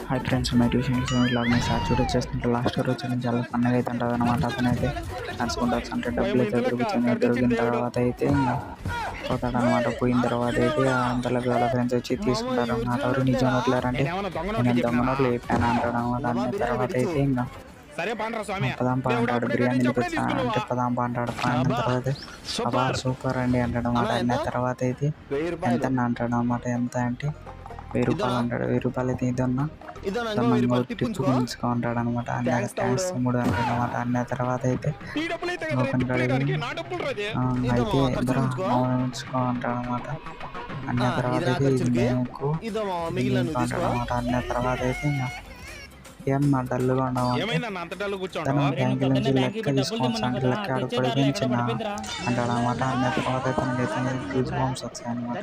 Hi friends, my tuitions ఇలాగ start చూడొచ్చేస్తుంటే last వరకు వచ్చి చాలా ఫన్నగా అయితే ఉంటుంది అనమాట. అతనైతే నడుచుకుంటూ అంటే డబ్బులు అయితే దొరికిన తర్వాత అయితే ఇంకా పోతాడనమాట. పోయిన తర్వాత అయితే అంతలోకి వాళ్ళ ఫ్రెండ్స్ వచ్చి తీసుకుంటారు అన్నమాట. ఎవరు నిజం నోట్లేరంటే నేను దొంగ నోట్లు వేపాను అంటాడు అనమాట. అన్న తర్వాత అయితే ఇంకా పదాంపా అంటాడు, బిర్యానీ వచ్చా అంటే పదాంపా అంటాడు. అన్న తర్వాత అబ్బా సూపర్ అండి అంటాడు అనమాట. అన్న తర్వాత అయితే ఎంత అంటాడు అనమాట. ఎంత అంటే 1000 రూపాయలు అంటాడు. 1000 రూపాయలు అయితే ఇదన్నా టిప్పు గుంజుకుంటాడు అనమాట. అన్న థ్యాంక్స్ తమ్ముడు అంటాడు అనమాట. అన్న తర్వాత అయితే ఓపెన్ కడిగి అయితే ఇద్దరు ఉంచుకో అంటాడు అనమాట. అన్న తర్వాత అయితే ఇది మీకు అంటాడు అనమాట. అన్న తర్వాత అయితే ఇంకా ఏం మా డల్లుగా ఉండవు తను బ్యాంకు నుంచి లెక్క తీసుకోవచ్చు అంటే లెక్క ఆడుకోవడానికి చిన్న అంటాడు అనమాట. అన్న తర్వాత తనకైతే గూస్ బంప్స్ వచ్చాయి అనమాట.